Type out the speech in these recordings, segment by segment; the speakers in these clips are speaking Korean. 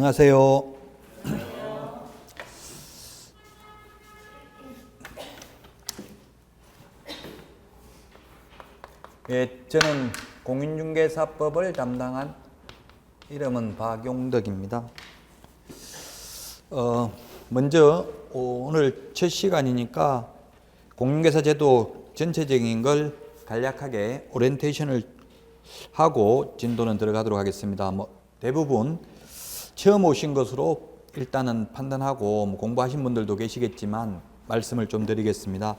안녕하세요. 예, 저는 공인중개사법을 담당한 이름은 박용덕입니다. 먼저 오늘 첫 시간이니까 공인중개사 제도 전체적인 걸 간략하게 오리엔테이션을 하고 진도는 들어가도록 하겠습니다. 대부분 처음 오신 것으로 일단은 판단하고 공부하신 분들도 계시겠지만 말씀을 좀 드리겠습니다.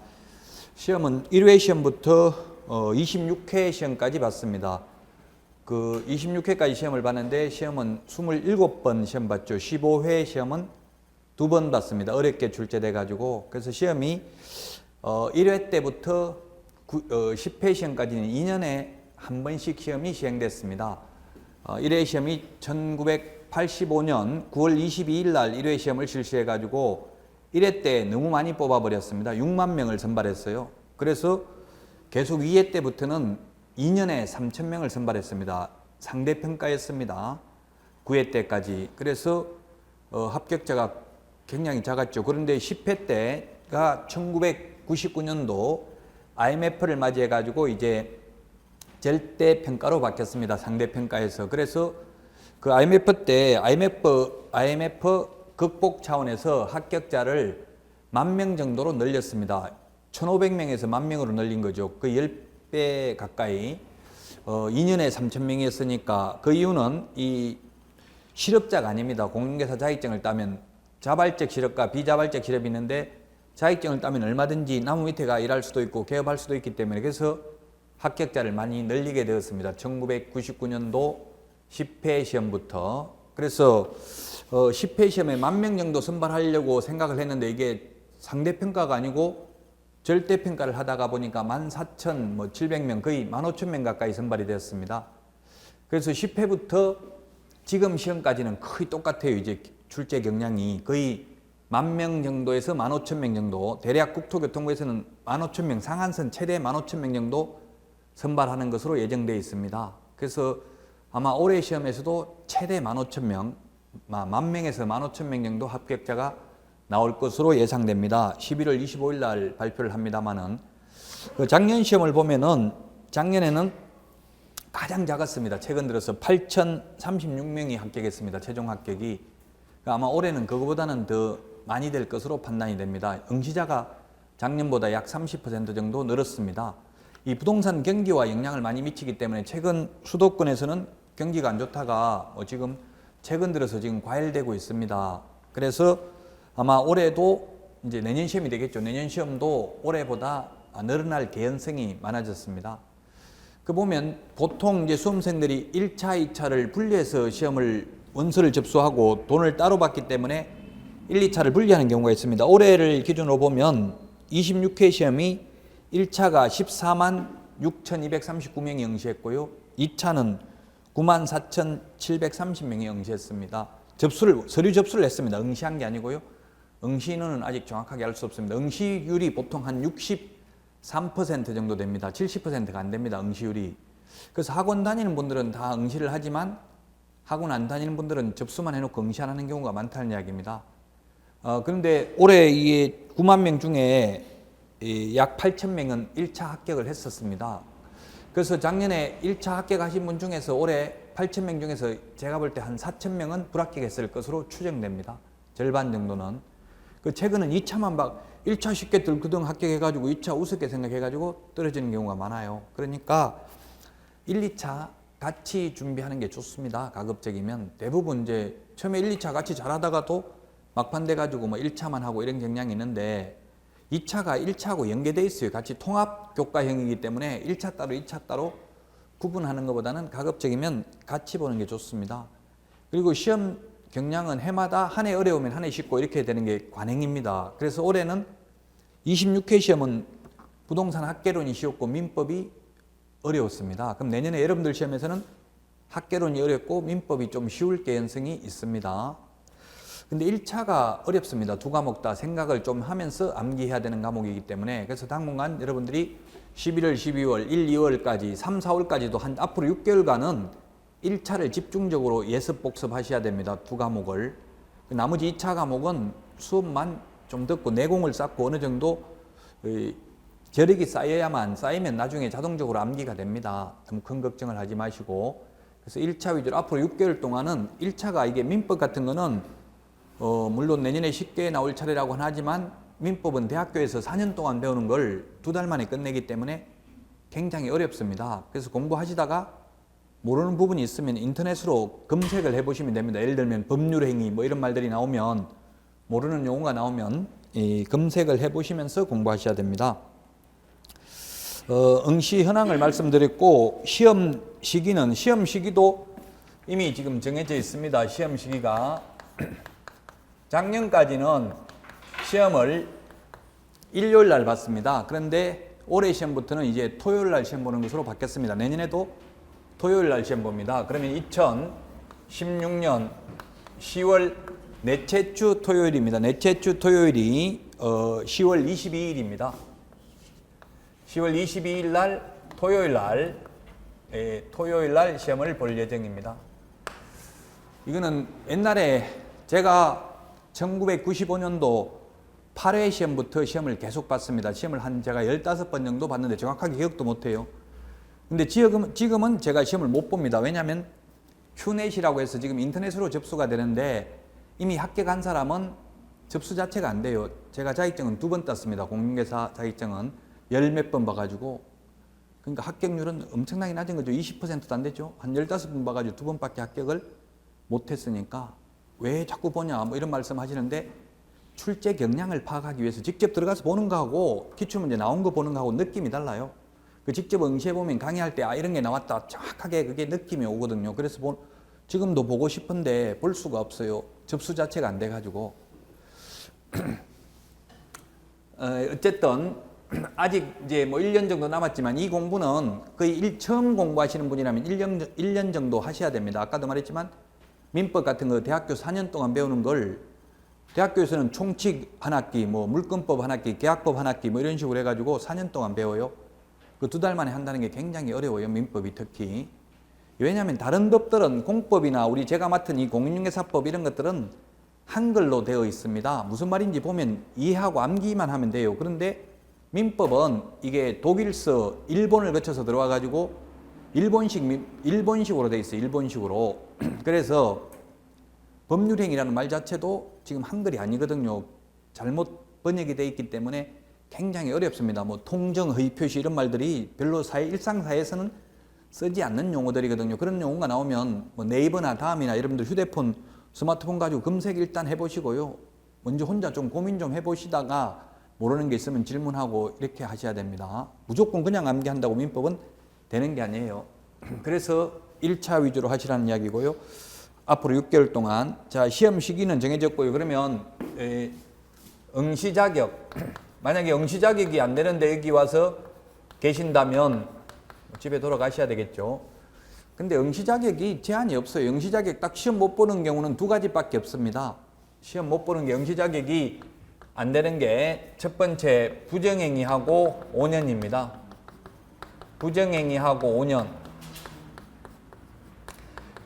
시험은 1회 시험부터 26회 시험까지 봤습니다. 그 26회까지 시험을 봤는데 시험은 27번 시험 봤죠. 15회 시험은 2번 봤습니다. 어렵게 출제돼 가지고. 그래서 시험이 1회 때부터 10회 시험까지는 2년에 한 번씩 시험이 시행됐습니다. 1회 시험이 1985년 9월 22일 날 1회 시험을 실시해 가지고 1회 때 너무 많이 뽑아버렸습니다. 6만 명을 선발했어요. 그래서 계속 2회 때부터는 2년에 3,000명을 선발했습니다. 상대평가였습니다. 9회 때까지. 그래서 합격자가 굉장히 작았죠. 그런데 10회 때가 1999년도 IMF를 맞이해 가지고 이제 절대평가로 바뀌었습니다. 상대평가에서. 그래서 그 IMF 때 IMF 극복 차원에서 합격자를 10,000명 정도로 늘렸습니다. 1,500명에서 10,000명으로 늘린 거죠. 그 10배 가까이 2년에 3,000명이었으니까 그 이유는 이 실업자가 아닙니다. 공인중개사 자격증을 따면 자발적 실업과 비자발적 실업이 있는데 자격증을 따면 얼마든지 나무 밑에 가 일할 수도 있고 개업할 수도 있기 때문에 그래서 합격자를 많이 늘리게 되었습니다. 1999년도 10회 시험부터. 그래서 10회 시험에 10,000명 정도 선발하려고 생각을 했는데 이게 상대평가가 아니고 절대평가를 하다가 보니까 14,700명 거의 15,000명 가까이 선발이 되었습니다. 그래서 10회부터 지금 시험까지는 거의 똑같아요. 이제 출제 경량이 거의 10,000명 정도에서 15,000명 정도, 대략 국토교통부에서는 15,000명, 상한선 최대 15,000명 정도 선발하는 것으로 예정되어 있습니다. 그래서 아마 올해 시험에서도 최대 15,000명, 10,000명에서 15,000명 정도 합격자가 나올 것으로 예상됩니다. 11월 25일 날 발표를 합니다만은 그 작년 시험을 보면은 작년에는 가장 작았습니다. 최근 들어서 8,036명이 합격했습니다. 최종 합격이. 아마 올해는 그거보다는 더 많이 될 것으로 판단이 됩니다. 응시자가 작년보다 약 30% 정도 늘었습니다. 이 부동산 경기와 영향을 많이 미치기 때문에 최근 수도권에서는 경기가 안 좋다가 지금 최근 들어서 지금 과열되고 있습니다. 그래서 아마 올해도 이제 내년 시험이 되겠죠. 내년 시험도 올해보다 늘어날 개연성이 많아졌습니다. 그 보면 보통 이제 수험생들이 1차, 2차를 분리해서 시험을 원서를 접수하고 돈을 따로 받기 때문에 1, 2차를 분리하는 경우가 있습니다. 올해를 기준으로 보면 26회 시험이 1차가 14만 6,239명이 응시했고요. 2차는 94,730명이 응시했습니다. 서류 접수를 했습니다. 응시한 게 아니고요. 응시인원은 아직 정확하게 알 수 없습니다. 응시율이 보통 한 63% 정도 됩니다. 70%가 안 됩니다. 응시율이. 그래서 학원 다니는 분들은 다 응시를 하지만 학원 안 다니는 분들은 접수만 해놓고 응시 안 하는 경우가 많다는 이야기입니다. 그런데 올해 이 9만 명 중에 약 8,000명은 1차 합격을 했었습니다. 그래서 작년에 1차 합격하신 분 중에서 올해 8,000명 중에서 제가 볼 때 한 4,000명은 불합격했을 것으로 추정됩니다. 절반 정도는. 그 최근은 2차만 1차 쉽게 들그덩 합격해가지고 2차 우습게 생각해가지고 떨어지는 경우가 많아요. 그러니까 1, 2차 같이 준비하는 게 좋습니다. 가급적이면. 대부분 이제 처음에 1, 2차 같이 잘하다가도 막판 돼가지고 1차만 하고 이런 경향이 있는데 2차가 1차하고 연계되어 있어요. 같이 통합 교과형이기 때문에 1차 따로 2차 따로 구분하는 것보다는 가급적이면 같이 보는 게 좋습니다. 그리고 시험 경량은 해마다 한 해 어려우면 한 해 쉽고 이렇게 되는 게 관행입니다. 그래서 올해는 26회 시험은 부동산 학개론이 쉬웠고 민법이 어려웠습니다. 그럼 내년에 여러분들 시험에서는 학개론이 어렵고 민법이 좀 쉬울 개연성이 있습니다. 근데 1차가 어렵습니다. 두 과목 다 생각을 좀 하면서 암기해야 되는 과목이기 때문에 그래서 당분간 여러분들이 11월, 12월, 1, 2월까지 3, 4월까지도 한 앞으로 6개월간은 1차를 집중적으로 예습 복습하셔야 됩니다. 두 과목을. 나머지 2차 과목은 수업만 좀 듣고 내공을 쌓고 어느 정도 저력이 쌓이면 나중에 자동적으로 암기가 됩니다. 너무 큰 걱정을 하지 마시고. 그래서 1차 위주로 앞으로 6개월 동안은 1차가 이게 민법 같은 거는 물론 내년에 쉽게 나올 차례라고는 하지만 민법은 대학교에서 4년 동안 배우는 걸 2달 만에 끝내기 때문에 굉장히 어렵습니다. 그래서 공부하시다가 모르는 부분이 있으면 인터넷으로 검색을 해보시면 됩니다. 예를 들면 법률행위 뭐 이런 말들이 나오면 모르는 용어가 나오면 검색을 해보시면서 공부하셔야 됩니다. 응시 현황을 말씀드렸고 시험 시기도 이미 지금 정해져 있습니다. 시험 시기가 작년까지는 시험을 일요일 날 봤습니다. 그런데 올해 시험부터는 이제 토요일 날 시험 보는 것으로 바뀌었습니다. 내년에도 토요일 날 시험 봅니다. 그러면 2016년 10월 넷째 주 토요일입니다. 넷째 주 토요일이 10월 22일입니다. 10월 22일 날 토요일 날 시험을 볼 예정입니다. 이거는 옛날에 제가 1995년도 8회 시험부터 시험을 계속 봤습니다. 시험을 제가 15번 정도 봤는데 정확하게 기억도 못해요. 근데 지금은 제가 시험을 못 봅니다. 왜냐하면 큐넷이라고 해서 지금 인터넷으로 접수가 되는데 이미 합격한 사람은 접수 자체가 안 돼요. 제가 자격증은 2번 땄습니다. 공인중개사 자격증은 10몇 번 봐가지고. 그러니까 합격률은 엄청나게 낮은 거죠. 20%도 안 되죠. 한 15번 봐가지고 2번밖에 합격을 못했으니까 왜 자꾸 보냐 뭐 이런 말씀 하시는데 출제 경향을 파악하기 위해서 직접 들어가서 보는 거하고 기출문제 나온 거 보는 거하고 느낌이 달라요. 그 직접 응시해보면 강의할 때 이런 게 나왔다 정확하게 그게 느낌이 오거든요. 그래서 지금도 보고 싶은데 볼 수가 없어요. 접수 자체가 안 돼가지고. 어쨌든 아직 이제 뭐 1년 정도 남았지만 이 공부는 거의 처음 공부하시는 분이라면 1년 정도 하셔야 됩니다. 아까도 말했지만 민법 같은 거 대학교 4년 동안 배우는 걸 대학교에서는 총칙 한 학기, 뭐 물권법 한 학기, 계약법 한 학기 뭐 이런 식으로 해가지고 4년 동안 배워요. 그 2달 만에 한다는 게 굉장히 어려워요. 민법이 특히. 왜냐하면 다른 법들은 공법이나 제가 맡은 이 공인중개사법 이런 것들은 한글로 되어 있습니다. 무슨 말인지 보면 이해하고 암기만 하면 돼요. 그런데 민법은 이게 독일서, 일본을 거쳐서 들어와 가지고 일본식으로 되어 있어요. 일본식으로. 그래서 법률행위라는 말 자체도 지금 한글이 아니거든요. 잘못 번역이 되어 있기 때문에 굉장히 어렵습니다. 뭐 통정, 허위 표시 이런 말들이 별로 일상사회에서는 쓰지 않는 용어들이거든요. 그런 용어가 나오면 뭐 네이버나 다음이나 여러분들 휴대폰, 스마트폰 가지고 검색 일단 해보시고요. 먼저 혼자 좀 고민 좀 해보시다가 모르는 게 있으면 질문하고 이렇게 하셔야 됩니다. 무조건 그냥 암기한다고 민법은 되는 게 아니에요. 그래서 1차 위주로 하시라는 이야기고요. 앞으로 6개월 동안 자 시험 시기는 정해졌고요. 그러면 응시 자격 만약에 응시 자격이 안 되는데 여기 와서 계신다면 집에 돌아가셔야 되겠죠. 근데 응시 자격이 제한이 없어요. 응시 자격 딱 시험 못 보는 경우는 2가지밖에 없습니다. 시험 못 보는 게 응시 자격이 안 되는 게 첫 번째 부정행위하고 5년입니다. 부정행위하고 5년.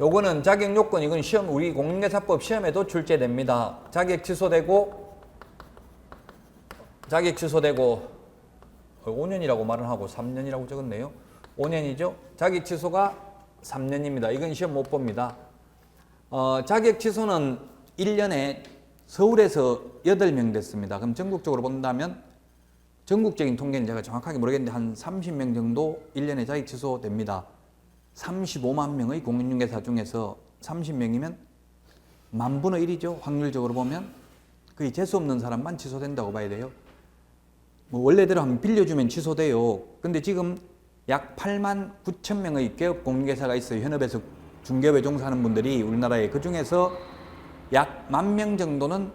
요거는 자격 요건 이건 시험 우리 공인중개사법 시험에도 출제됩니다. 자격 취소되고 5년이라고 말은 하고 3년이라고 적었네요. 5년이죠. 자격 취소가 3년입니다. 이건 시험 못 봅니다. 자격 취소는 1년에 서울에서 8명 됐습니다. 그럼 전국적으로 본다면 전국적인 통계는 제가 정확하게 모르겠는데 한 30명 정도 1년에 자격 취소됩니다. 35만 명의 공인중개사 중에서 30명이면 10,000분의 1이죠. 확률적으로 보면 거의 재수 없는 사람만 취소된다고 봐야 돼요. 뭐 원래대로 하면 빌려주면 취소돼요. 근데 지금 약 89,000명의 개업 공인중개사가 있어요. 현업에서 중개업에 종사하는 분들이 우리나라에. 그 중에서 약 10,000명 정도는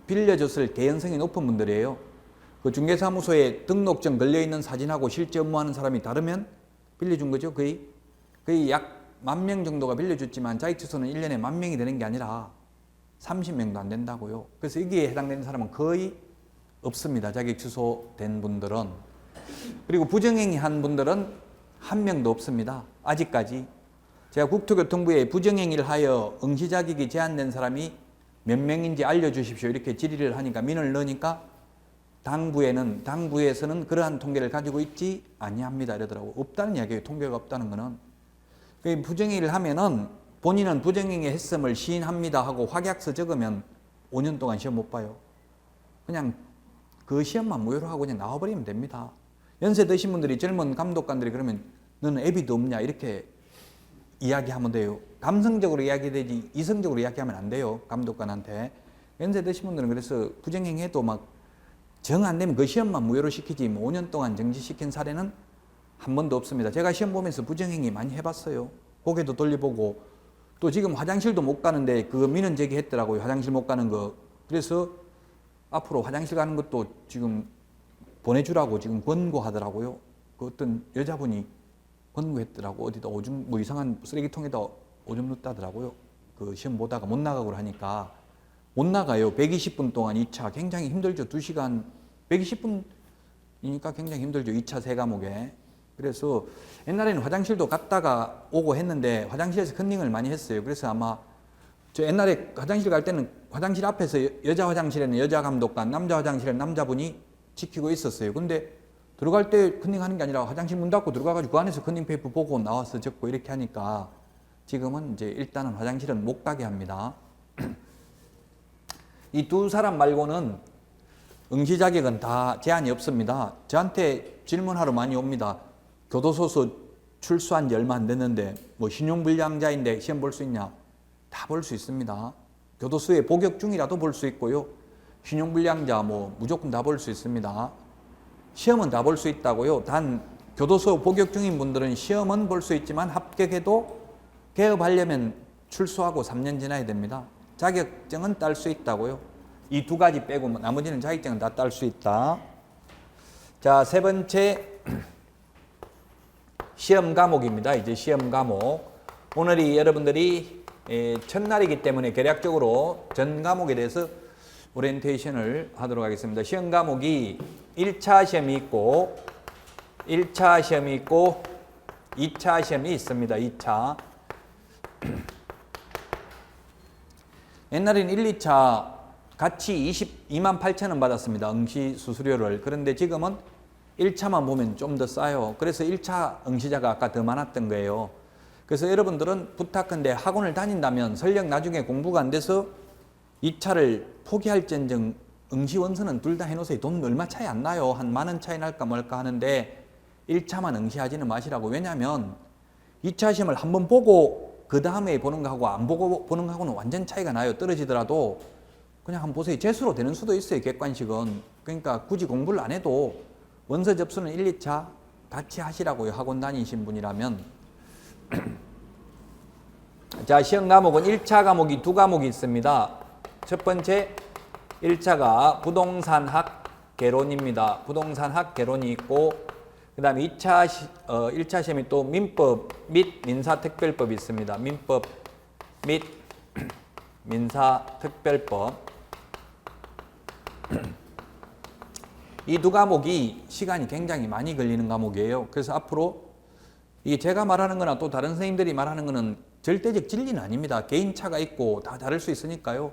빌려줬을 개연성이 높은 분들이에요. 그 중개사무소에 등록증 걸려있는 사진하고 실제 업무하는 사람이 다르면 빌려준 거죠. 거의 약 10,000명 정도가 빌려줬지만 자격 취소는 1년에 10,000명이 되는 게 아니라 30명도 안 된다고요. 그래서 여기에 해당되는 사람은 거의 없습니다. 자격 취소된 분들은. 그리고 부정행위 한 분들은 한 명도 없습니다. 아직까지. 제가 국토교통부에 부정행위를 하여 응시자격이 제한된 사람이 몇 명인지 알려주십시오. 이렇게 질의를 하니까 민원을 넣으니까 당부에서는 그러한 통계를 가지고 있지 아니합니다. 이러더라고. 없다는 이야기예요. 통계가 없다는 거는. 부정행위를 하면은 본인은 부정행위 했음을 시인합니다 하고 확약서 적으면 5년 동안 시험 못 봐요. 그냥 그 시험만 무효로 하고 그냥 나와버리면 됩니다. 연세 드신 분들이 젊은 감독관들이 그러면 너는 애비도 없냐 이렇게 이야기하면 돼요. 감성적으로 이야기되지 이성적으로 이야기하면 안 돼요. 감독관한테. 연세 드신 분들은 그래서 부정행위해도 막 정 안 되면 그 시험만 무효로 시키지 5년 동안 정지시킨 사례는 한 번도 없습니다. 제가 시험 보면서 부정행위 많이 해봤어요. 고개도 돌려보고 또 지금 화장실도 못 가는데 그 민원 제기했더라고요. 화장실 못 가는 거. 그래서 앞으로 화장실 가는 것도 지금 보내주라고 지금 권고하더라고요. 그 어떤 여자분이 권고했더라고. 어디다 오줌 뭐 이상한 쓰레기통에다 오줌 넣었다더라고요. 그 시험 보다가 못 나가고 하니까 못 나가요. 120분 동안 2차 굉장히 힘들죠. 2시간 120분이니까 굉장히 힘들죠. 2차 세 과목에. 그래서 옛날에는 화장실도 갔다가 오고 했는데 화장실에서 컨닝을 많이 했어요. 그래서 아마 저 옛날에 화장실 갈 때는 화장실 앞에서 여자 화장실에는 여자 감독관, 남자 화장실에는 남자분이 지키고 있었어요. 근데 들어갈 때 컨닝하는 게 아니라 화장실 문 닫고 들어가가지고 그 안에서 컨닝 페이퍼 보고 나와서 적고 이렇게 하니까 지금은 이제 일단은 화장실은 못 가게 합니다. 이 두 사람 말고는 응시 자격은 다 제한이 없습니다. 저한테 질문하러 많이 옵니다. 교도소서 출소한 지 얼마 안 됐는데 뭐 신용불량자인데 시험 볼 수 있냐? 다 볼 수 있습니다. 교도소에 복역 중이라도 볼 수 있고요. 신용불량자 뭐 무조건 다 볼 수 있습니다. 시험은 다 볼 수 있다고요. 단 교도소 복역 중인 분들은 시험은 볼 수 있지만 합격해도 개업하려면 출소하고 3년 지나야 됩니다. 자격증은 딸 수 있다고요. 이 두 가지 빼고 나머지는 자격증은 다 딸 수 있다. 자, 세 번째 시험 과목입니다. 이제 시험 과목. 오늘이 여러분들이 첫날이기 때문에 대략적으로 전 과목에 대해서 오리엔테이션을 하도록 하겠습니다. 시험 과목이 1차 시험이 있고 1차 시험이 있고 2차 시험이 있습니다. 2차. 옛날에는 1, 2차 같이 22만 8천 원 받았습니다. 응시 수수료를. 그런데 지금은 1차만 보면 좀 더 싸요. 그래서 1차 응시자가 아까 더 많았던 거예요. 그래서 여러분들은 부탁한데 학원을 다닌다면 설령 나중에 공부가 안 돼서 2차를 포기할지언정 응시 원서는 둘 다 해놓으세요. 돈 얼마 차이 안 나요. 한 10,000원 차이 날까 말까 하는데 1차만 응시하지는 마시라고. 왜냐하면 2차 시험을 한번 보고 그 다음에 보는 거하고 안 보고 보는 거하고는 완전 차이가 나요. 떨어지더라도 그냥 한번 보세요. 재수로 되는 수도 있어요. 객관식은. 그러니까 굳이 공부를 안 해도 원서 접수는 1, 2차 같이 하시라고요. 학원 다니신 분이라면. 자, 시험 과목은 1차 과목이 두 과목이 있습니다. 첫 번째 1차가 부동산학 개론입니다. 부동산학 개론이 있고 그 다음에 1차 시험이 또 민법 및 민사특별법이 있습니다. 민법 및 민사특별법. 이 두 과목이 시간이 굉장히 많이 걸리는 과목이에요. 그래서 앞으로 이게 제가 말하는 거나 또 다른 선생님들이 말하는 거는 절대적 진리는 아닙니다. 개인차가 있고 다 다를 수 있으니까요.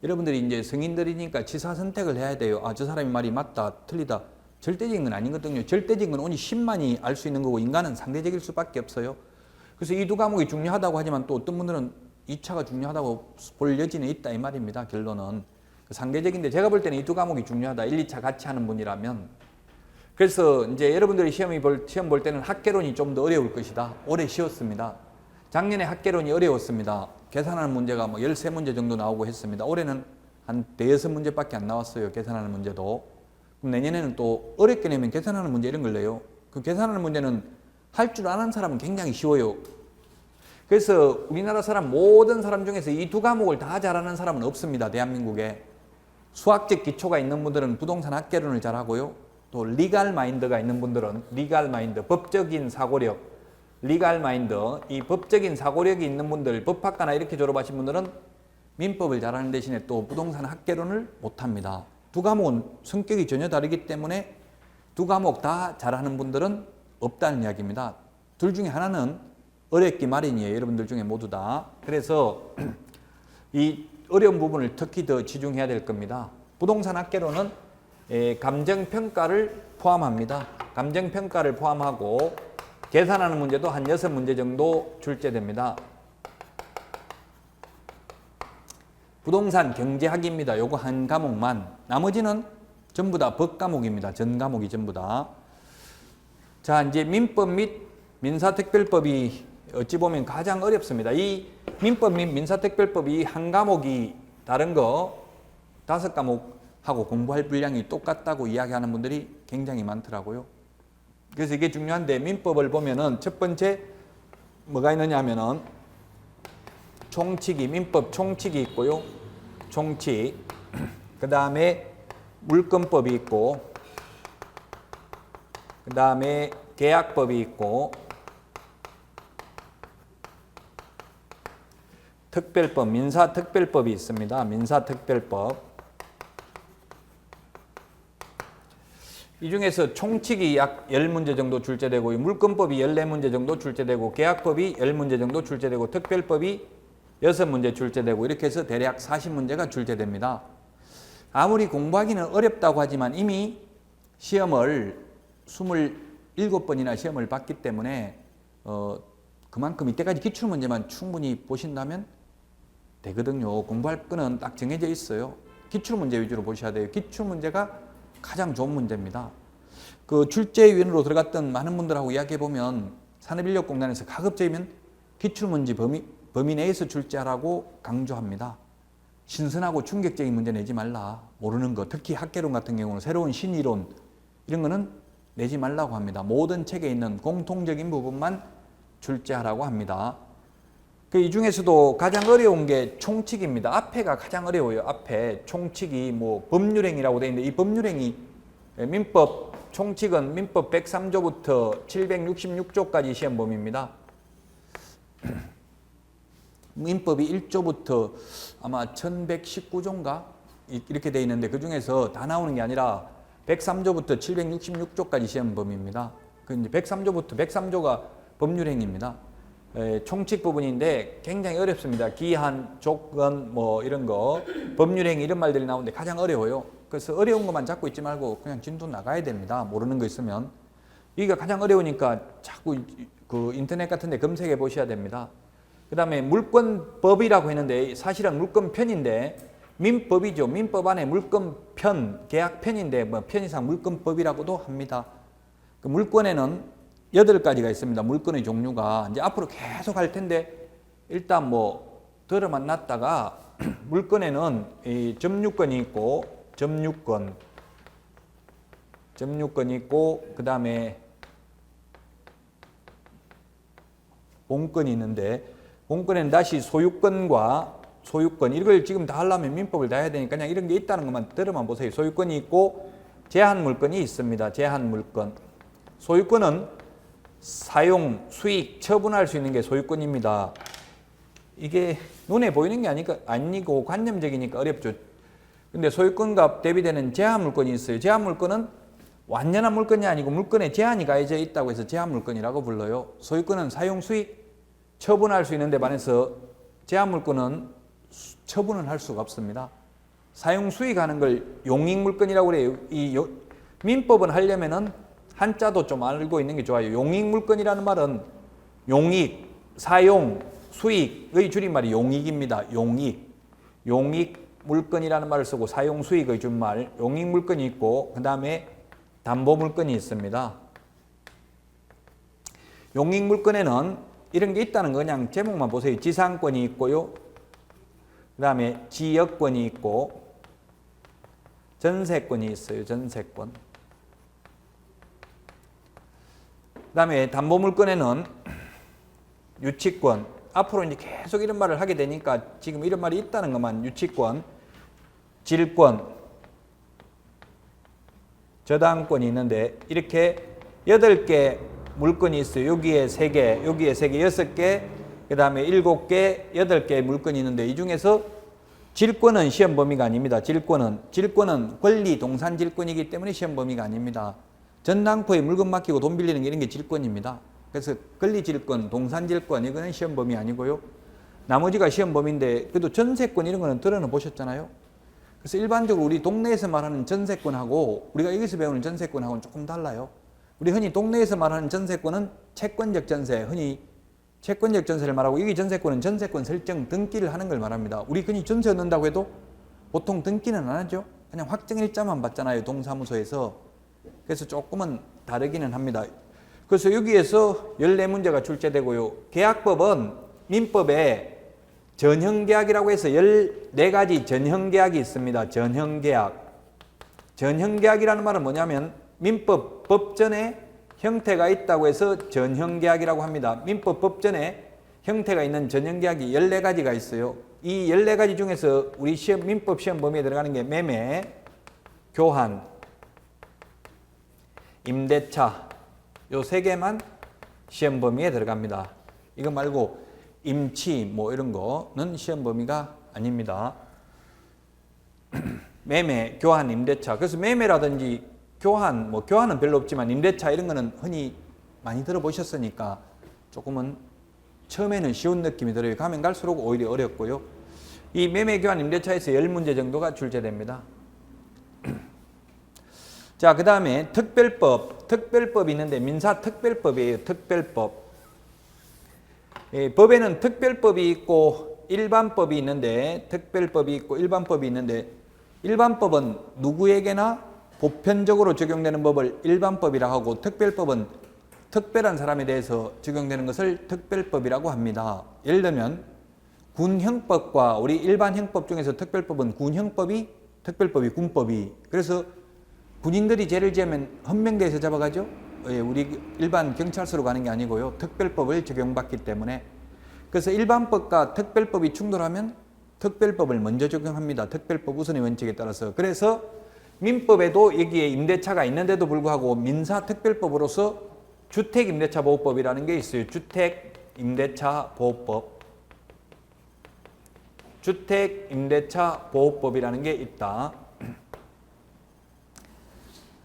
여러분들이 이제 성인들이니까 지사 선택을 해야 돼요. 아, 저 사람이 말이 맞다, 틀리다. 절대적인 건 아니거든요. 절대적인 건 오직 신만이 알 수 있는 거고 인간은 상대적일 수밖에 없어요. 그래서 이 두 과목이 중요하다고 하지만 또 어떤 분들은 2차가 중요하다고 볼 여지는 있다 이 말입니다. 결론은. 상대적인데 제가 볼 때는 이 두 과목이 중요하다. 1, 2차 같이 하는 분이라면. 그래서 이제 여러분들이 시험 볼 때는 학개론이 좀 더 어려울 것이다. 올해 쉬웠습니다. 작년에 학개론이 어려웠습니다. 계산하는 문제가 뭐 13문제 정도 나오고 했습니다. 올해는 한 5-6문제밖에 안 나왔어요. 계산하는 문제도. 그럼 내년에는 또 어렵게 내면 계산하는 문제 이런 걸 내요. 그 계산하는 문제는 할 줄 아는 사람은 굉장히 쉬워요. 그래서 우리나라 사람 모든 사람 중에서 이 두 과목을 다 잘하는 사람은 없습니다. 대한민국에. 수학적 기초가 있는 분들은 부동산 학개론을 잘하고요. 또 리갈 마인드가 있는 분들은 리갈 마인드, 법적인 사고력, 리갈 마인드, 이 법적인 사고력이 있는 분들, 법학과나 이렇게 졸업하신 분들은 민법을 잘하는 대신에 또 부동산 학개론을 못합니다. 두 과목은 성격이 전혀 다르기 때문에 두 과목 다 잘하는 분들은 없다는 이야기입니다. 둘 중에 하나는 어렵기 마련이에요. 여러분들 중에 모두 다. 그래서 이 어려운 부분을 특히 더 치중해야 될 겁니다. 부동산 학계로는 감정평가를 포함합니다. 감정평가를 포함하고 계산하는 문제도 한 6문제 정도 출제됩니다. 부동산 경제학입니다. 요거 한 과목만. 나머지는 전부 다 법 과목입니다. 전 과목이 전부 다. 자, 이제 민법 및 민사특별법이 어찌 보면 가장 어렵습니다. 이 민법 및 민사특별법이 한 과목이 다른 거 5과목하고 공부할 분량이 똑같다고 이야기하는 분들이 굉장히 많더라고요. 그래서 이게 중요한데 민법을 보면은 첫 번째 뭐가 있느냐 하면은 총칙이 민법 총칙이 있고요. 총칙. 그 다음에 물권법이 있고 그 다음에 계약법이 있고 특별법, 민사특별법이 있습니다. 민사특별법. 이 중에서 총칙이 약 10문제 정도 출제되고 물권법이 14문제 정도 출제되고 계약법이 10문제 정도 출제되고 특별법이 6문제 출제되고 이렇게 해서 대략 40문제가 출제됩니다. 아무리 공부하기는 어렵다고 하지만 이미 시험을 27번이나 시험을 봤기 때문에 그만큼 이때까지 기출문제만 충분히 보신다면 되거든요. 공부할 거는 딱 정해져 있어요. 기출문제 위주로 보셔야 돼요. 기출문제가 가장 좋은 문제입니다. 그 출제위원으로 들어갔던 많은 분들하고 이야기해보면 산업인력공단에서 가급적이면 기출문제 범위 내에서 출제하라고 강조합니다. 신선하고 충격적인 문제 내지 말라. 모르는 거, 특히 학개론 같은 경우는 새로운 신이론 이런 거는 내지 말라고 합니다. 모든 책에 있는 공통적인 부분만 출제하라고 합니다. 이 중에서도 가장 어려운 게 총칙입니다. 앞에가 가장 어려워요. 앞에 총칙이 뭐 법률행위라고 되어 있는데 이 법률행위 민법 총칙은 민법 103조부터 766조까지 시험 범위입니다. 민법이 1조부터 아마 1119조인가 이렇게 되어 있는데 그 중에서 다 나오는 게 아니라 103조부터 766조까지 시험 범위입니다. 그 이제 103조가 법률행위입니다. 총칙 부분인데 굉장히 어렵습니다. 기한, 조건 뭐 이런 거 법률행위 이런 말들이 나오는데 가장 어려워요. 그래서 어려운 것만 잡고 있지 말고 그냥 진도 나가야 됩니다. 모르는 거 있으면. 여기가 가장 어려우니까 자꾸 그 인터넷 같은 데 검색해 보셔야 됩니다. 그 다음에 물권법이라고 했는데 사실은 물권편인데 민법이죠. 민법 안에 물권편, 계약편인데 뭐 편의상 물권법이라고도 합니다. 그 물권에는 8가지가 있습니다. 물권의 종류가. 이제 앞으로 계속 할 텐데 일단 뭐 들어만 놨다가 물권에는 이 점유권이 있고 점유권이 있고 그 다음에 본권이 있는데 본권에는 다시 소유권과 소유권 이걸 지금 다 하려면 민법을 다 해야 되니까 그냥 이런 게 있다는 것만 들어만 보세요. 소유권이 있고 제한물권이 있습니다. 제한물권. 소유권은 사용, 수익, 처분할 수 있는 게 소유권입니다. 이게 눈에 보이는 게 아니고 관념적이니까 어렵죠. 근데 소유권과 대비되는 제한물권이 있어요. 제한물권은 완전한 물건이 아니고 물건에 제한이 가해져 있다고 해서 제한물권이라고 불러요. 소유권은 사용, 수익, 처분할 수 있는데 반해서 제한물권은 처분을 할 수가 없습니다. 사용, 수익하는 걸 용익물권이라고 그래요. 민법은 하려면은 한자도 좀 알고 있는 게 좋아요. 용익물권이라는 말은 용익, 사용, 수익의 줄임말이 용익입니다. 용익물권이라는 말을 쓰고 사용, 수익의 줄임말 용익물권이 있고 그 다음에 담보물권이 있습니다. 용익물권에는 이런 게 있다는 거 그냥 제목만 보세요. 지상권이 있고요. 그 다음에 지역권이 있고 전세권이 있어요. 전세권. 그 다음에 담보물권에는 유치권, 앞으로 이제 계속 이런 말을 하게 되니까 지금 이런 말이 있다는 것만 유치권, 질권, 저당권이 있는데 이렇게 8개 물건이 있어요. 여기에 3개, 여기에 3개, 6개, 그 다음에 7개, 8개의 물건이 있는데 이 중에서 질권은 시험 범위가 아닙니다. 질권은 권리 동산 질권이기 때문에 시험 범위가 아닙니다. 전당포에 물건 맡기고 돈 빌리는 게 이런 게 질권입니다. 그래서 권리질권, 동산질권 이거는 시험 범위 아니고요. 나머지가 시험 범위인데 그래도 전세권 이런 거는 들어는 보셨잖아요. 그래서 일반적으로 우리 동네에서 말하는 전세권하고 우리가 여기서 배우는 전세권하고는 조금 달라요. 우리 흔히 동네에서 말하는 전세권은 채권적 전세, 흔히 채권적 전세를 말하고 여기 전세권은 전세권 설정 등기를 하는 걸 말합니다. 우리 흔히 전세 얻는다고 해도 보통 등기는 안 하죠. 그냥 확정일자만 받잖아요. 동사무소에서. 그래서 조금은 다르기는 합니다. 그래서 여기에서 14문제가 출제되고요. 계약법은 민법에 전형계약이라고 해서 14가지 전형계약이 있습니다. 전형계약. 전형계약이라는 말은 뭐냐면 민법 법전에 형태가 있다고 해서 전형계약이라고 합니다. 민법 법전에 형태가 있는 전형계약이 14가지가 있어요. 이 14가지 중에서 우리 민법 시험 범위에 들어가는 게 매매, 교환, 임대차 요 3개만 시험 범위에 들어갑니다. 이거 말고 임치 뭐 이런 거는 시험 범위가 아닙니다. 매매, 교환, 임대차. 그래서 매매라든지 교환, 뭐 교환은 별로 없지만 임대차 이런 거는 흔히 많이 들어보셨으니까 조금은 처음에는 쉬운 느낌이 들어요. 가면 갈수록 오히려 어렵고요. 이 매매, 교환, 임대차에서 10문제 정도가 출제됩니다. 자, 그 다음에 특별법. 특별법이 있는데 민사특별법이에요. 특별법. 법에는 특별법이 있고 일반법이 있는데 특별법이 있고 일반법이 있는데 일반법은 누구에게나 보편적으로 적용되는 법을 일반법이라 하고 특별법은 특별한 사람에 대해서 적용되는 것을 특별법이라고 합니다. 예를 들면 군형법과 우리 일반 형법 중에서 특별법은 군형법이 특별법이 군법이 그래서 군인들이 죄를 지으면 헌명대에서 잡아가죠. 우리 일반 경찰서로 가는 게 아니고요. 특별법을 적용받기 때문에 그래서 일반법과 특별법이 충돌하면 특별법을 먼저 적용합니다. 특별법 우선의 원칙에 따라서. 그래서 민법에도 여기에 임대차가 있는데도 불구하고 민사특별법으로서 주택임대차보호법이라는 게 있어요. 주택임대차보호법. 주택임대차보호법이라는 게 있다.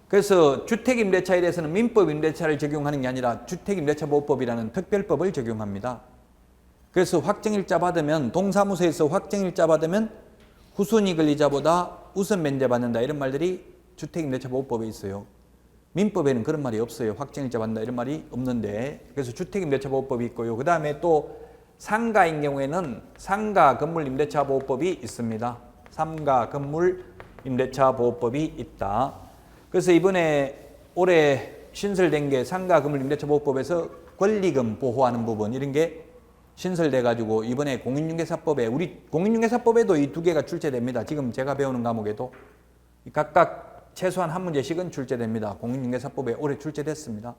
그래서 주택임대차에 대해서는 민법임대차를 적용하는 게 아니라 주택임대차보호법이라는 특별법을 적용합니다. 그래서 확정일자 받으면 동사무소에서 확정일자 받으면 후순위 권리자보다 우선 면제받는다 이런 말들이 주택임대차보호법에 있어요. 민법에는 그런 말이 없어요. 확정일자 받는다 이런 말이 없는데 그래서 주택임대차보호법이 있고요. 그 다음에 또 상가인 경우에는 상가건물임대차보호법이 있습니다. 상가건물임대차보호법이 있다. 그래서 이번에 올해 신설된 게 상가건물임대차보호법에서 권리금 보호하는 부분 이런 게 신설돼 가지고 이번에 공인중개사법에 우리 공인중개사법에도 이 2개가 출제됩니다. 지금 제가 배우는 과목에도 각각 최소한 한 문제씩은 출제됩니다. 공인중개사법에 올해 출제됐습니다.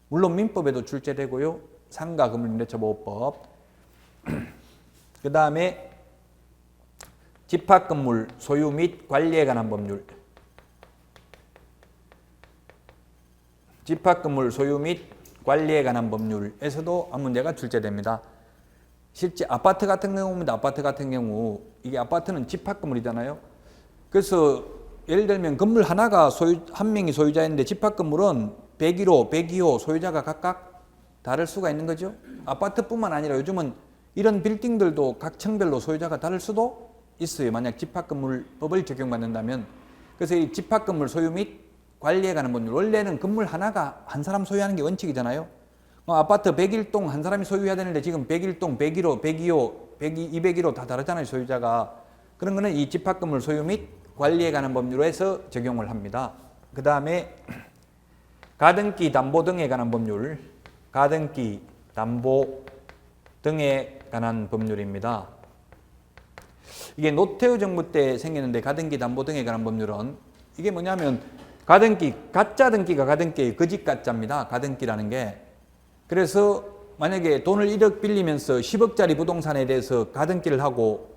물론 민법에도 출제되고요. 상가건물임대차보호법 그 다음에 집합건물 소유 및 관리에 관한 법률 집합건물 소유 및 관리에 관한 법률에서도 한 문제가 출제됩니다. 실제 아파트 같은 경우입니다. 아파트 같은 경우 이게 아파트는 집합건물이잖아요. 그래서 예를 들면 건물 하나가 한 명이 소유자인데 집합건물은 101호, 102호 소유자가 각각 다를 수가 있는 거죠. 아파트뿐만 아니라 요즘은 이런 빌딩들도 각 층별로 소유자가 다를 수도 있어요. 만약 집합건물법을 적용받는다면. 그래서 이 집합건물 소유 및 관리에 관한 법률. 원래는 건물 하나가 한 사람 소유하는 게 원칙이잖아요. 아파트 101동 한 사람이 소유해야 되는데 지금 101동, 101호, 102호, 201호 다 다르잖아요. 소유자가. 그런 거는 이 집합건물 소유 및 관리에 관한 법률로 해서 적용을 합니다. 그 다음에 가등기 담보 등에 관한 법률 가등기 담보 등에 관한 법률입니다. 이게 노태우 정부 때 생겼는데 가등기 담보 등에 관한 법률은 이게 뭐냐면 가등기, 가짜 등기가 가등기예요. 거짓 가짜입니다. 가등기라는 게. 그래서 만약에 돈을 1억 빌리면서 10억짜리 부동산에 대해서 가등기를 하고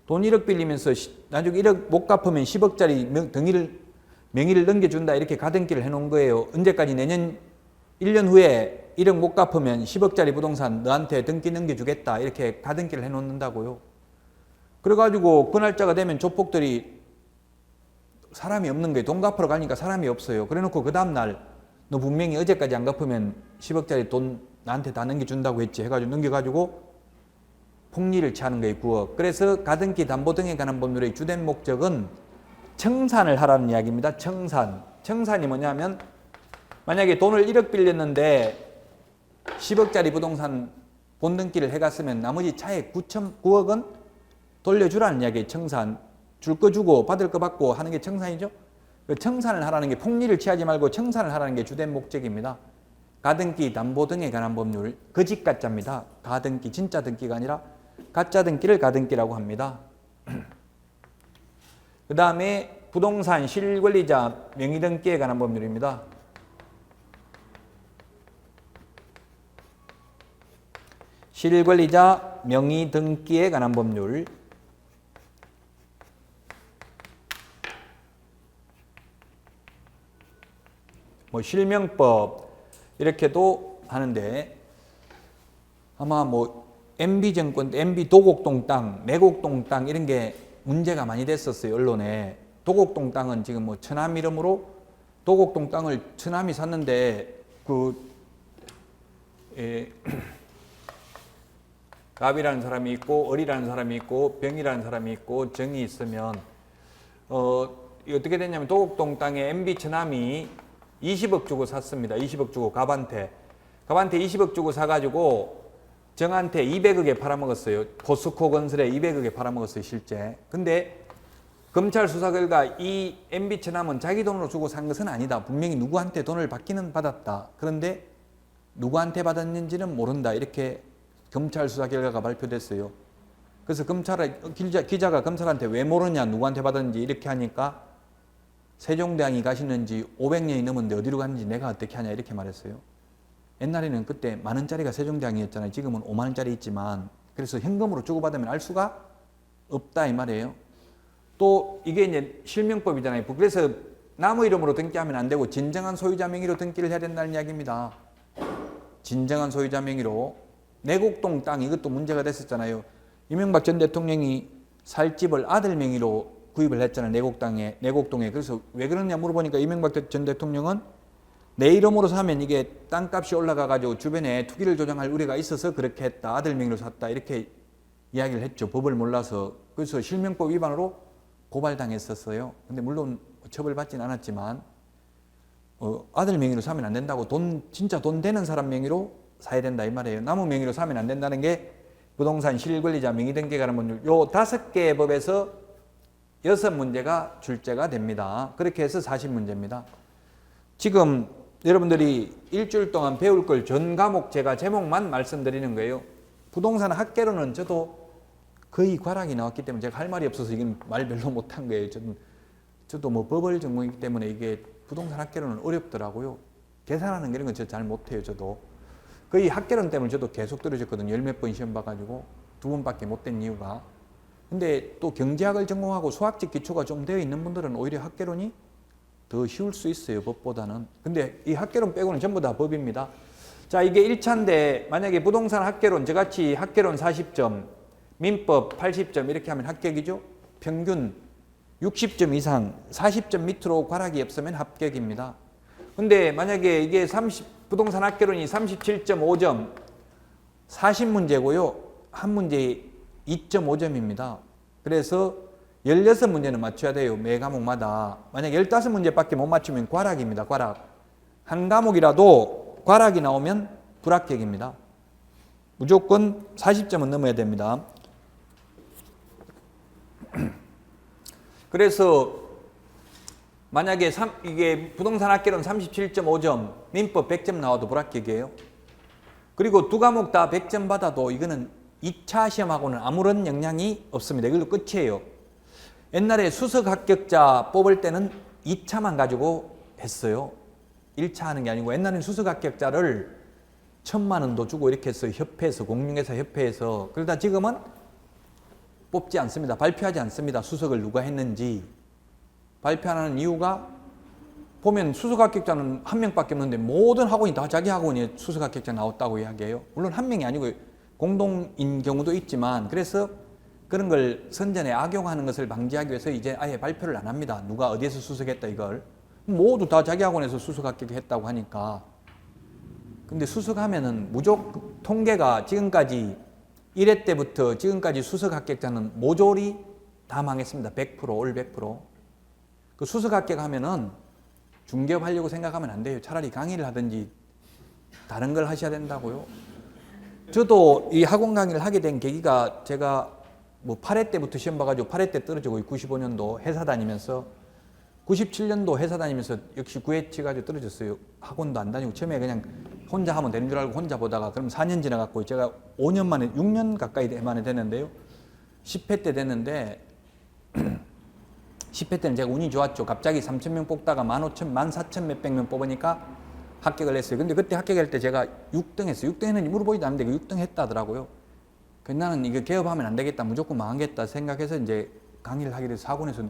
돈 1억 빌리면서 나중에 1억 못 갚으면 10억짜리 명의를 넘겨준다 이렇게 가등기를 해놓은 거예요. 언제까지 내년 1년 후에 1억 못 갚으면 10억짜리 부동산 너한테 등기 넘겨주겠다 이렇게 가등기를 해놓는다고요. 그래가지고 그 날짜가 되면 조폭들이 사람이 없는 거예요. 돈 갚으러 가니까 사람이 없어요. 그래놓고 그 다음날 너 분명히 어제까지 안 갚으면 10억짜리 돈 나한테 다 넘겨준다고 했지 해가지고 넘겨가지고 폭리를 취하는 거예요. 9억. 그래서 가등기 담보 등에 관한 법률의 주된 목적은 청산을 하라는 이야기입니다. 청산이 뭐냐면 만약에 돈을 1억 빌렸는데 10억짜리 부동산 본등기를 해갔으면 나머지 차액 9억은 돌려주라는 이야기예요. 청산. 줄 거 주고 받을 거 받고 하는 게 청산이죠. 그 청산을 하라는 게 폭리를 취하지 말고 청산을 하라는 게 주된 목적입니다. 가등기, 담보 등에 관한 법률, 거짓 가짜입니다. 가등기, 진짜 등기가 아니라 가짜 등기를 가등기라고 합니다. 그 다음에 부동산 실권리자 명의등기에 관한 법률입니다. 실권리자 명의등기에 관한 법률. 뭐 실명법 이렇게도 하는데 아마 뭐 MB정권, MB 도곡동 땅, 내곡동 땅 이런 게 문제가 많이 됐었어요. 언론에. 도곡동 땅은 지금 뭐 처남 이름으로 도곡동 땅을 처남이 샀는데 갑이라는 사람이 있고 을이라는 사람이 있고 병이라는 사람이 있고 정이 있으면 어떻게 됐냐면 도곡동 땅에 MB 처남이 20억 주고 샀습니다. 20억 주고 갑한테 20억 주고 사가지고 정한테 200억에 팔아먹었어요. 포스코 건설에 200억에 팔아먹었어요. 실제. 근데 검찰 수사 결과 이 MB 처남은 자기 돈으로 주고 산 것은 아니다. 분명히 누구한테 돈을 받기는 받았다. 그런데 누구한테 받았는지는 모른다. 이렇게 검찰 수사 결과가 발표됐어요. 그래서 기자가 검찰한테 왜 모르냐, 누구한테 받았는지 이렇게 하니까 세종대왕이 가시는지 500년이 넘었는데 어디로 갔는지 내가 어떻게 하냐 이렇게 말했어요. 옛날에는 그때 만 원짜리가 세종대왕이었잖아요. 지금은 5만 원짜리 있지만 그래서 현금으로 주고받으면 알 수가 없다 이 말이에요. 또 이게 이제 실명법이잖아요. 그래서 나무 이름으로 등기하면 안 되고 진정한 소유자 명의로 등기를 해야 된다는 이야기입니다. 진정한 소유자 명의로. 내곡동 땅 이것도 문제가 됐었잖아요. 이명박 전 대통령이 살 집을 아들 명의로 구입을 했잖아요. 내곡동에. 그래서 왜 그러냐 물어보니까 이명박 전 대통령은 내 이름으로 사면 이게 땅값이 올라가가지고 주변에 투기를 조장할 우려가 있어서 그렇게 했다. 아들 명의로 샀다. 이렇게 이야기를 했죠. 법을 몰라서. 그래서 실명법 위반으로 고발당했었어요. 근데 물론 처벌받지는 않았지만 아들 명의로 사면 안 된다고 진짜 돈 되는 사람 명의로 사야 된다 이 말이에요. 남의 명의로 사면 안 된다는 게 부동산 실권리자 명의등기에 관한 법률. 요 5개의 법에서 6문제가 출제가 됩니다. 그렇게 해서 40문제입니다. 지금 여러분들이 일주일 동안 배울 걸 전 과목 제가 제목만 말씀드리는 거예요. 부동산 학개론은 저도 거의 과락이 나왔기 때문에 제가 할 말이 없어서 이건 말 별로 못한 거예요. 저도 뭐 법을 전공이기 때문에 이게 부동산 학개론은 어렵더라고요. 계산하는 이런 건 저 잘 못해요. 저도 거의 학개론 때문에 저도 계속 떨어졌거든요. 10몇 번 시험 봐가지고 2번밖에 못 된 이유가. 근데 또 경제학을 전공하고 수학적 기초가 좀 되어 있는 분들은 오히려 학개론이 더 쉬울 수 있어요. 법보다는. 근데 이 학개론 빼고는 전부 다 법입니다. 자, 이게 1차인데 만약에 부동산 학개론 저같이 학개론 40점, 민법 80점 이렇게 하면 합격이죠. 평균 60점 이상 40점 밑으로 과락이 없으면 합격입니다. 근데 만약에 이게 부동산 학개론이 37.5점 40문제고요. 한 문제에 2.5점입니다. 그래서 16문제는 맞춰야 돼요. 매 과목마다. 만약 15문제밖에 못 맞추면 과락입니다. 과락. 한 과목이라도 과락이 나오면 불합격입니다. 무조건 40점은 넘어야 됩니다. 그래서 만약에 이게 부동산 학개론 37.5점, 민법 100점 나와도 불합격이에요. 그리고 두 과목 다 100점 받아도 이거는 2차 시험하고는 아무런 영향이 없습니다. 이걸로 끝이에요. 옛날에 수석 합격자 뽑을 때는 2차만 가지고 했어요. 1차 하는 게 아니고 옛날에는 수석 합격자를 1,000만 원도 주고 이렇게 해서 협회에서 공인중개사 협회에서 그러다 지금은 뽑지 않습니다. 발표하지 않습니다. 수석을 누가 했는지. 발표 안 하는 이유가 보면 수석 합격자는 한 명밖에 없는데 모든 학원이 다 자기 학원이 수석 합격자 나왔다고 이야기해요. 물론 한 명이 아니고 공동인 경우도 있지만 그래서 그런 걸 선전에 악용하는 것을 방지하기 위해서 이제 아예 발표를 안 합니다. 누가 어디에서 수석했다 이걸. 모두 다 자기 학원에서 수석 합격했다고 하니까 근데 수석하면은 무조건 통계가 지금까지 1회 때부터 지금까지 수석 합격자는 모조리 다 망했습니다. 100%, 올 100%. 그 수석 합격하면은 중개업 하려고 생각하면 안 돼요. 차라리 강의를 하든지 다른 걸 하셔야 된다고요. 저도 이 학원 강의를 하게 된 계기가 제가 뭐 8회 때부터 시험 봐가지고 8회 때 떨어지고 95년도 회사 다니면서 97년도 회사 다니면서 역시 9회 치가지고 떨어졌어요. 학원도 안 다니고 처음에 그냥 혼자 하면 되는 줄 알고 혼자 보다가 그럼 4년 지나갔고 제가 5년 만에 6년 가까이 만에 됐는데요. 10회 때 됐는데 10회 때는 제가 운이 좋았죠. 갑자기 3,000명 뽑다가 15,000, 14,000 몇백 명 뽑으니까 합격을 했어요. 근데 그때 합격할 때 제가 6등 했어요. 6등 했는지 물어보지도 않는데 6등 했다더라고요. 그래서 나는 이거 개업하면 안 되겠다. 무조건 망하겠다 생각해서 이제 강의를 하게 돼서 학원에서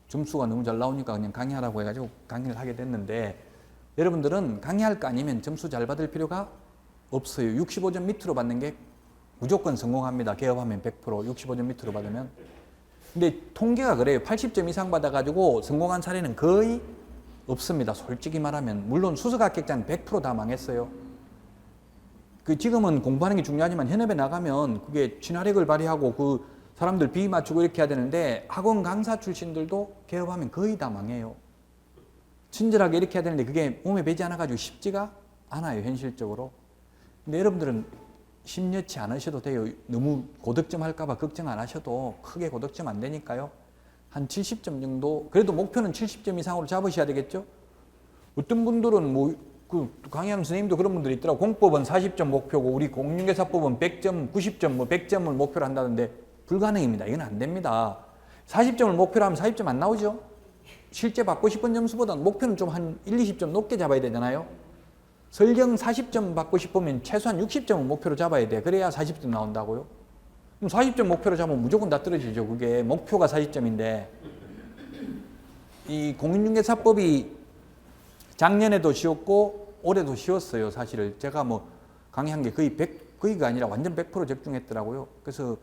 점수가 너무 잘 나오니까 그냥 강의하라고 해가지고 강의를 하게 됐는데 여러분들은 강의할 거 아니면 점수 잘 받을 필요가 없어요. 65점 밑으로 받는 게 무조건 성공합니다. 개업하면 100% 65점 밑으로 받으면. 근데 통계가 그래요. 80점 이상 받아가지고 성공한 사례는 거의 없습니다. 솔직히 말하면. 물론 수석 합격자는 100% 다 망했어요. 그 지금은 공부하는 게 중요하지만 현업에 나가면 그게 친화력을 발휘하고 그 사람들 비위 맞추고 이렇게 해야 되는데 학원 강사 출신들도 개업하면 거의 다 망해요. 친절하게 이렇게 해야 되는데 그게 몸에 배지 않아가지고 쉽지가 않아요. 현실적으로. 근데 여러분들은 심려치 않으셔도 돼요. 너무 고득점 할까봐 걱정 안 하셔도 크게 고득점 안 되니까요. 한 70점 정도, 그래도 목표는 70점 이상으로 잡으셔야 되겠죠? 어떤 분들은 그 강의하는 선생님도 그런 분들이 있더라고. 공법은 40점 목표고 우리 공인중개사법은 100점, 90점, 뭐 100점을 목표로 한다는데 불가능입니다. 이건 안 됩니다. 40점을 목표로 하면 40점 안 나오죠? 실제 받고 싶은 점수보다는 목표는 좀 한 1, 20점 높게 잡아야 되잖아요. 설령 40점 받고 싶으면 최소한 60점을 목표로 잡아야 돼. 그래야 40점 나온다고요. 그럼 40점 목표로 잡으면 무조건 다 떨어지죠. 그게 목표가 40점인데 이 공인중개사법이 작년에도 쉬웠고 올해도 쉬웠어요. 사실을 제가 뭐 강의한 게 거의가 아니라 완전 100% 적중했더라고요. 그래서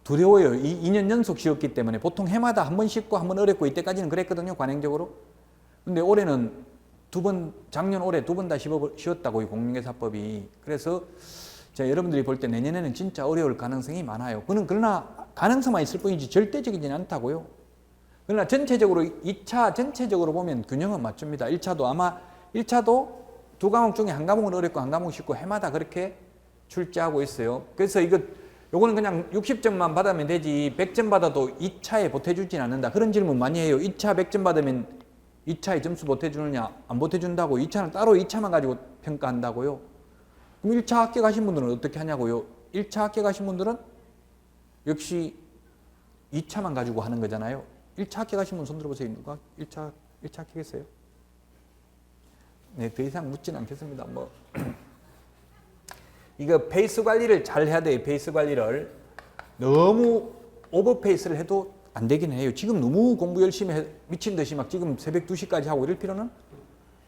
두려워요. 2년 연속 쉬었기 때문에 보통 해마다 한 번 쉽고 한 번 어렵고 이때까지는 그랬거든요. 관행적으로. 근데 올해는 작년 올해 두 번 다 쉬었다고 이 공인중개사법이. 그래서 제가 여러분들이 볼 때 내년에는 진짜 어려울 가능성이 많아요. 그러나 가능성만 있을 뿐이지 절대적이지는 않다고요. 그러나 전체적으로 2차 전체적으로 보면 균형은 맞춥니다. 1차도 두 과목 중에 한 과목은 어렵고 한 과목은 쉽고 해마다 그렇게 출제하고 있어요. 그래서 요거는 그냥 60점만 받으면 되지 100점 받아도 2차에 보태주진 않는다. 그런 질문 많이 해요. 2차 100점 받으면 2차에 점수 보태주느냐? 안 보태준다고. 2차는 따로 2차만 가지고 평가한다고요. 그럼 1차 합격하신 분들은 어떻게 하냐고요. 1차 합격하신 분들은 역시 2차만 가지고 하는 거잖아요. 1차 합격하신 분 손 들어보세요. 누가 1차 합격했어요? 네, 더 이상 묻지는 않겠습니다. 뭐 이거 페이스 관리를 잘 해야 돼요. 페이스 관리를. 너무 오버페이스를 해도 안 되긴 해요. 지금 너무 공부 열심히 미친 듯이 막 지금 새벽 2시까지 하고 이럴 필요는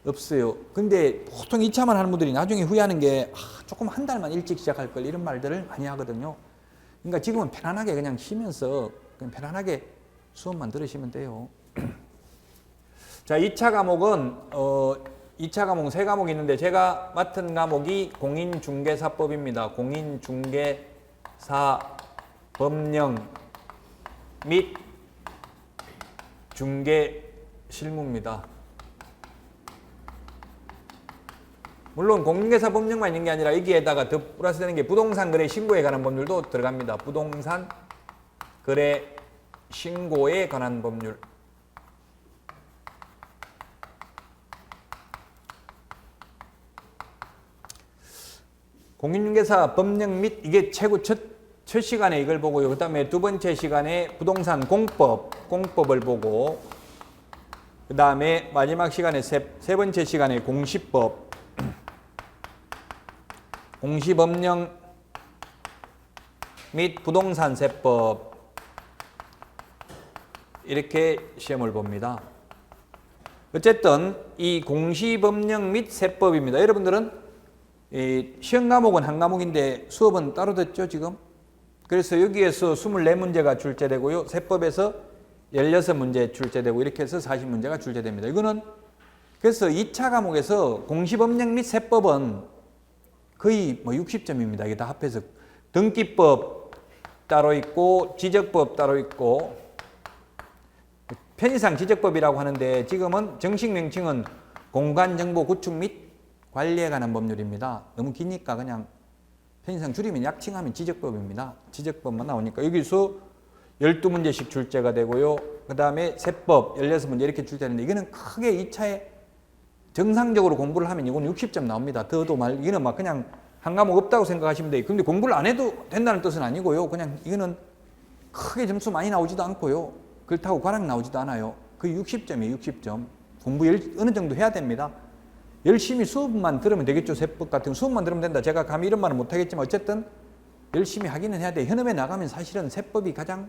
없어요. 근데 보통 2차만 하는 분들이 나중에 후회하는 게 조금 한 달만 일찍 시작할 걸 이런 말들을 많이 하거든요. 그러니까 지금은 편안하게 그냥 쉬면서 그냥 편안하게 수업만 들으시면 돼요. 자, 2차 과목은 2차 과목은 3과목이 있는데 제가 맡은 과목이 공인중개사법입니다. 공인중개사법령 및 중개실무입니다. 물론 공인중개사 법령만 있는 게 아니라 여기에다가 더 플러스 되는 게 부동산 거래 신고에 관한 법률도 들어갑니다. 부동산 거래 신고에 관한 법률. 공인중개사 법령 및 이게 최고 첫 시간에 이걸 보고요. 그 다음에 두 번째 시간에 부동산 공법을 보고 그 다음에 마지막 시간에 세 번째 시간에 공시법, 공시법령 및 부동산세법 이렇게 시험을 봅니다. 어쨌든 이 공시법령 및 세법입니다. 여러분들은 이 시험 과목은 한 과목인데 수업은 따로 듣죠 지금? 그래서 여기에서 24문제가 출제되고요. 세법에서 16문제 출제되고 이렇게 해서 40문제가 출제됩니다. 이거는 그래서 2차 과목에서 공시법령 및 세법은 거의 뭐 60점입니다. 이게 다 합해서 등기법 따로 있고 지적법 따로 있고 편의상 지적법이라고 하는데 지금은 정식 명칭은 공간정보 구축 및 관리에 관한 법률입니다. 너무 기니까 그냥 편의상 줄이면 약칭하면 지적법입니다. 지적법만 나오니까 여기서 12문제씩 출제가 되고요. 그 다음에 세법 16문제 이렇게 출제하는데 이거는 크게 2차에 정상적으로 공부를 하면 이건 60점 나옵니다. 더도 말 이거는 막 그냥 한 과목 없다고 생각하시면 돼요. 근데 공부를 안 해도 된다는 뜻은 아니고요. 그냥 이거는 크게 점수 많이 나오지도 않고요. 그렇다고 과락 나오지도 않아요. 그 60점이에요. 60점. 공부 어느 정도 해야 됩니다. 열심히 수업만 들으면 되겠죠. 세법 같은 거 수업만 들으면 된다. 제가 감히 이런 말은 못하겠지만 어쨌든 열심히 하기는 해야 돼요. 현업에 나가면 사실은 세법이 가장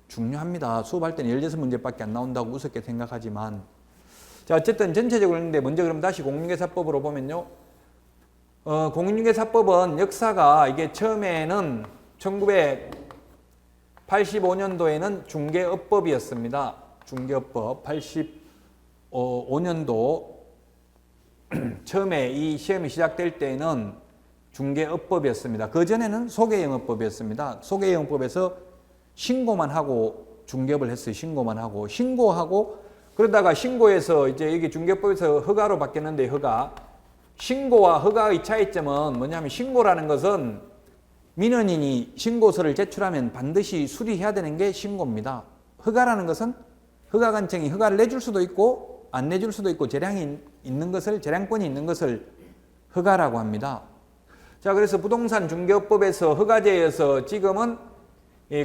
중요합니다. 수업할 때는 16문제밖에 안 나온다고 우습게 생각하지만 자 어쨌든 전체적으로 했는데 먼저 그럼 다시 공인중개사법으로 보면요. 공인중개사법은 역사가 이게 처음에는 1985년도에는 중개업법이었습니다. 중개업법 85년도 처음에 이 시험이 시작될 때는 중개업법이었습니다. 그 전에는 소개영업법이었습니다. 소개영업법에서 신고만 하고 중개업을 했어요. 신고하고 그러다가 신고에서 이제 여기 중개법에서 허가로 바뀌었는데 신고와 허가의 차이점은 뭐냐면 신고라는 것은 민원인이 신고서를 제출하면 반드시 수리해야 되는 게 신고입니다. 허가라는 것은 허가관청이 허가를 내줄 수도 있고 안 내줄 수도 있고 재량권이 있는 것을 허가라고 합니다. 자, 그래서 부동산 중개업법에서 허가제여서 지금은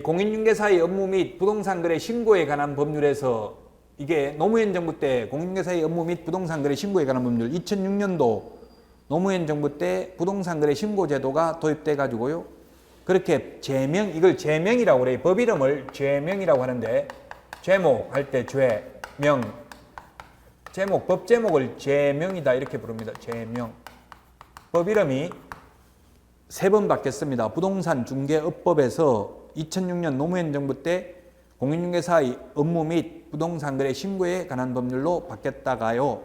공인중개사의 업무 및 부동산 거래 신고에 관한 법률에서 이게 노무현 정부 때 공인중개사의 업무 및 부동산 거래 신고에 관한 법률 2006년도 노무현 정부 때 부동산 거래 신고 제도가 도입돼 가지고요. 그렇게 이걸 제명이라고 그래요. 법 이름을 제명이라고 하는데 제목 할 때 법 제목을 제명이다 이렇게 부릅니다. 제명. 법 이름이 3번 바뀌었습니다. 부동산 중개업법에서 2006년 노무현 정부 때 공인중개사의 업무 및 부동산 거래 신고에 관한 법률로 바뀌었다가요.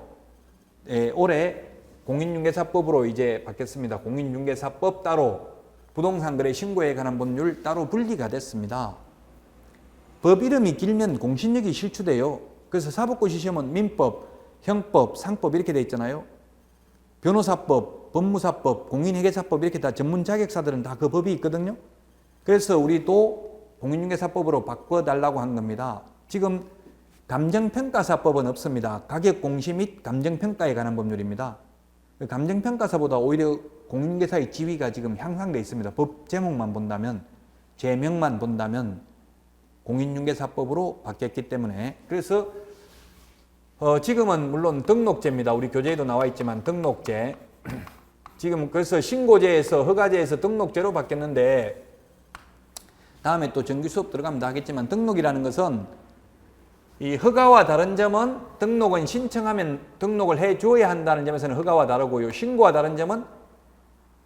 올해 공인중개사법으로 이제 바뀌었습니다. 공인중개사법 따로 부동산 거래 신고에 관한 법률 따로 분리가 됐습니다. 법 이름이 길면 공신력이 실추돼요. 그래서 사법고시 시험은 민법, 형법, 상법 이렇게 돼 있잖아요. 변호사법, 법무사법, 공인회계사법 이렇게 다 전문 자격사들은 다 그 법이 있거든요. 그래서 우리도 공인중개사법으로 바꿔달라고 한 겁니다. 지금 감정평가사법은 없습니다. 가격공시 및 감정평가에 관한 법률입니다. 감정평가사보다 오히려 공인중개사의 지위가 지금 향상되어 있습니다. 법 제목만 본다면, 제명만 본다면 공인중개사법으로 바뀌었기 때문에 그래서 지금은 물론 등록제입니다. 우리 교재에도 나와 있지만 등록제. 지금 그래서 신고제에서 허가제에서 등록제로 바뀌었는데 다음에 또 정규 수업 들어가면 다 하겠지만 등록이라는 것은 이 허가와 다른 점은 등록은 신청하면 등록을 해줘야 한다는 점에서는 허가와 다르고요. 신고와 다른 점은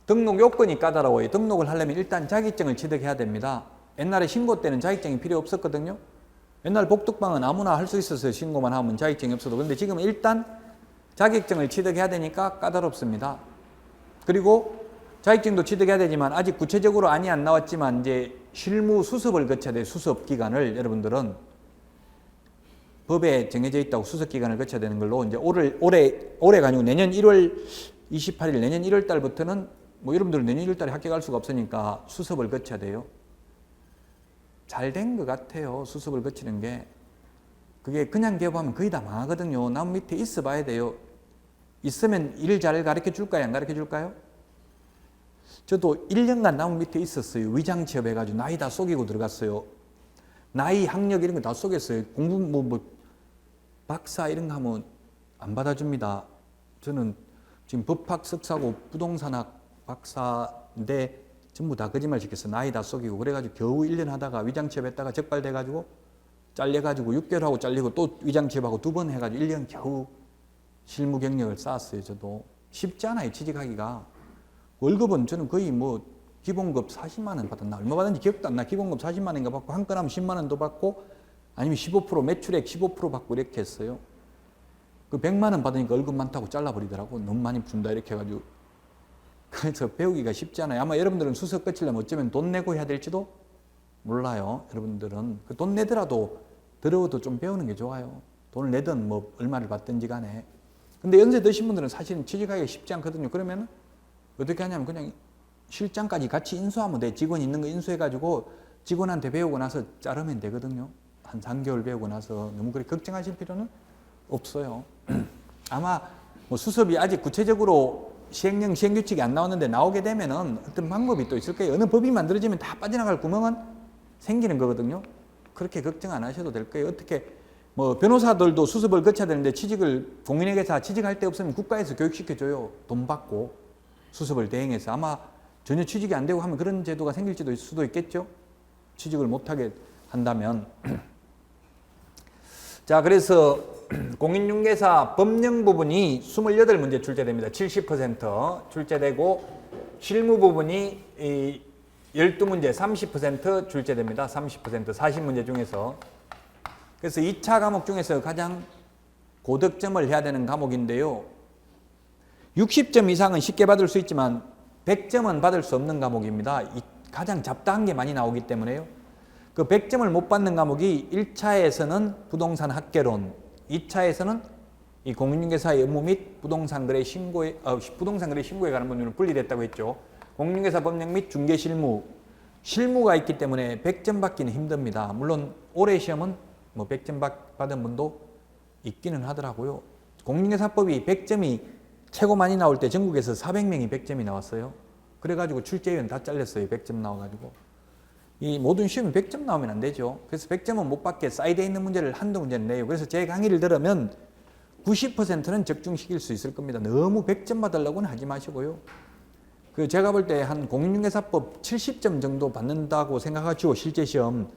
등록 요건이 까다로워요. 등록을 하려면 일단 자격증을 취득해야 됩니다. 옛날에 신고 때는 자격증이 필요 없었거든요. 옛날 복덕방은 아무나 할 수 있었어요. 신고만 하면 자격증이 없어도. 그런데 지금 일단 자격증을 취득해야 되니까 까다롭습니다. 그리고 자격증도 취득해야 되지만 아직 구체적으로 안이 안 나왔지만 이제 실무 수습을 거쳐야 돼요. 수습 기간을 여러분들은 법에 정해져 있다고 수습 기간을 거쳐야 되는 걸로 이제 올해가 아니고 내년 1월 28일 내년 1월 달부터는 뭐 여러분들은 내년 1월 달에 학교 갈 수가 없으니까 수습을 거쳐야 돼요. 잘 된 것 같아요. 수습을 거치는 게. 그게 그냥 기업하면 거의 다 망하거든요. 남 밑에 있어 봐야 돼요. 있으면 일 잘 가르쳐 줄까요? 안 가르쳐 줄까요? 저도 1년간 남 밑에 있었어요. 위장 취업 해가지고 나이 다 속이고 들어갔어요. 나이, 학력 이런 거 다 속였어요. 공부 박사 이런 거 하면 안 받아줍니다. 저는 지금 법학 석사고 부동산학 박사인데 전부 다 거짓말 시켰어요. 나이 다 속이고 그래가지고 겨우 1년 하다가 위장 취업했다가 적발돼가지고 잘려가지고 6개월 하고 잘리고 또 위장 취업하고 2번 해가지고 1년 겨우 실무 경력을 쌓았어요. 저도 쉽지 않아요. 취직하기가. 월급은 저는 거의 뭐 기본급 40만 원 받았나 얼마 받았는지 기억도 안 나. 기본급 40만 원인가 받고 한 건 하면 10만 원도 받고 아니면 15% 매출액 15% 받고 이렇게 했어요. 그 100만 원 받으니까 월급 많다고 잘라버리더라고. 너무 많이 준다 이렇게 해가지고 그래서 배우기가 쉽지 않아요. 아마 여러분들은 수석 끝이려면 어쩌면 돈 내고 해야 될지도 몰라요. 여러분들은 그 돈 내더라도 더러워도 좀 배우는 게 좋아요. 돈을 내든 뭐 얼마를 받든지 간에. 근데 연세 드신 분들은 사실은 취직하기가 쉽지 않거든요. 그러면 어떻게 하냐면 그냥 실장까지 같이 인수하면 돼. 직원 있는 거 인수해가지고 직원한테 배우고 나서 자르면 되거든요. 한 3개월 배우고 나서 너무 그렇게 걱정하실 필요는 없어요. 아마 뭐 수습이 아직 구체적으로 시행령, 시행규칙이 안 나왔는데 나오게 되면은 어떤 방법이 또 있을 거예요. 어느 법이 만들어지면 다 빠져나갈 구멍은 생기는 거거든요. 그렇게 걱정 안 하셔도 될 거예요. 어떻게 뭐 변호사들도 수습을 거쳐야 되는데 취직을 공인회계사 취직할 데 없으면 국가에서 교육시켜줘요. 돈 받고 수습을 대행해서. 아마 전혀 취직이 안 되고 하면 그런 제도가 생길 수도 있겠죠. 취직을 못하게 한다면. 자, 그래서 공인중개사 법령 부분이 28문제 출제됩니다. 70% 출제되고 실무 부분이 12문제 30% 출제됩니다. 30% 40문제 중에서. 그래서 2차 과목 중에서 가장 고득점을 해야 되는 과목인데요. 60점 이상은 쉽게 받을 수 있지만 100점은 받을 수 없는 과목입니다. 가장 잡다한 게 많이 나오기 때문에요. 그 100점을 못 받는 과목이 1차에서는 부동산 학개론, 2차에서는 이 공인중개사의 업무 및 부동산 거래 신고에 관한 법률은 분리됐다고 했죠. 공인중개사 법령 및 중개 실무가 있기 때문에 100점 받기는 힘듭니다. 물론 올해 시험은 뭐 100점 받은 분도 있기는 하더라고요. 공인중개사법이 100점이 최고 많이 나올 때 전국에서 400명이 100점이 나왔어요. 그래가지고 출제위원 다 잘렸어요. 100점 나와가지고. 이 모든 시험이 100점 나오면 안 되죠. 그래서 100점은 못 받게 사이드에 있는 문제를 한두 문제는 내요. 그래서 제 강의를 들으면 90%는 적중시킬 수 있을 겁니다. 너무 100점 받으려고는 하지 마시고요. 그 제가 볼 때 한 공인중개사법 70점 정도 받는다고 생각하시고 실제 시험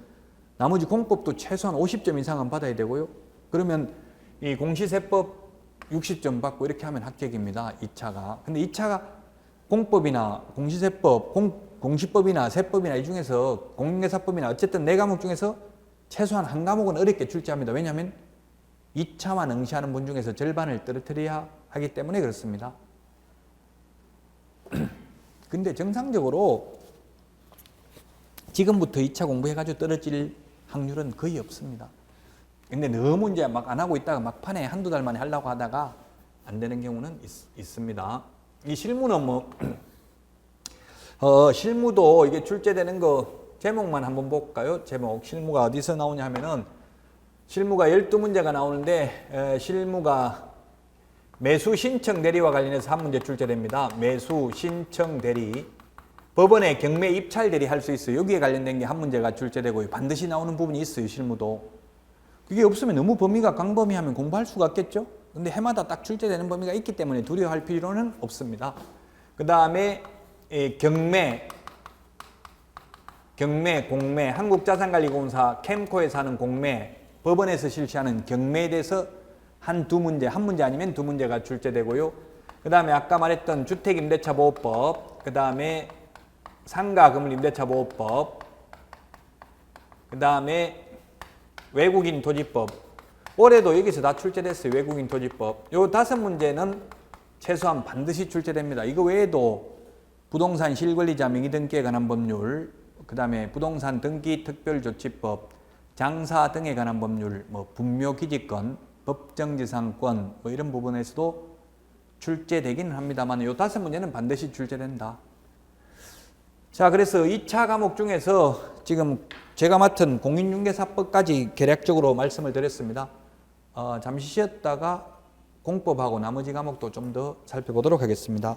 나머지 공법도 최소한 50점 이상은 받아야 되고요. 그러면 이 공시세법 60점 받고 이렇게 하면 합격입니다. 2차가. 근데 2차가 공법이나 공시세법, 공시법이나 세법이나 이 중에서 공인중개사법이나 어쨌든 4과목 중에서 최소한 한 과목은 어렵게 출제합니다. 왜냐하면 2차만 응시하는 분 중에서 절반을 떨어뜨려야 하기 때문에 그렇습니다. 근데 정상적으로 지금부터 2차 공부해가지고 떨어질 확률은 거의 없습니다. 근데 너무 이제 막 안 하고 있다가 막판에 한두 달 만에 하려고 하다가 안 되는 경우는 있습니다. 이 실무는 뭐 실무도 이게 출제되는 거 제목만 한번 볼까요? 제목 실무가 어디서 나오냐 하면은 실무가 12문제가 나오는데 실무가 매수 신청 대리와 관련해서 한 문제 출제됩니다. 매수 신청 대리 법원에 경매 입찰 대리 할 수 있어요. 여기에 관련된 게 한 문제가 출제되고 반드시 나오는 부분이 있어요. 실무도. 그게 없으면 너무 범위가 광범위하면 공부할 수가 없겠죠. 근데 해마다 딱 출제되는 범위가 있기 때문에 두려워할 필요는 없습니다. 그 다음에 경매, 공매, 한국자산관리공사 캠코에서 하는 공매, 법원에서 실시하는 경매에 대해서 한 문제 아니면 2문제가 출제되고요. 그 다음에 아까 말했던 주택임대차보호법, 그 다음에 상가건물임대차보호법, 그 다음에 외국인 토지법. 올해도 여기서 다 출제됐어요. 외국인 토지법. 요 5문제는 최소한 반드시 출제됩니다. 이거 외에도 부동산 실권리자 명의등기에 관한 법률, 그 다음에 부동산 등기 특별조치법, 장사 등에 관한 법률, 뭐 분묘기지권, 법정지상권 뭐 이런 부분에서도 출제되기는 합니다만 요 5문제는 반드시 출제된다. 자, 그래서 2차 과목 중에서 지금 제가 맡은 공인중개사법까지 개략적으로 말씀을 드렸습니다. 잠시 쉬었다가 공법하고 나머지 과목도 좀 더 살펴보도록 하겠습니다.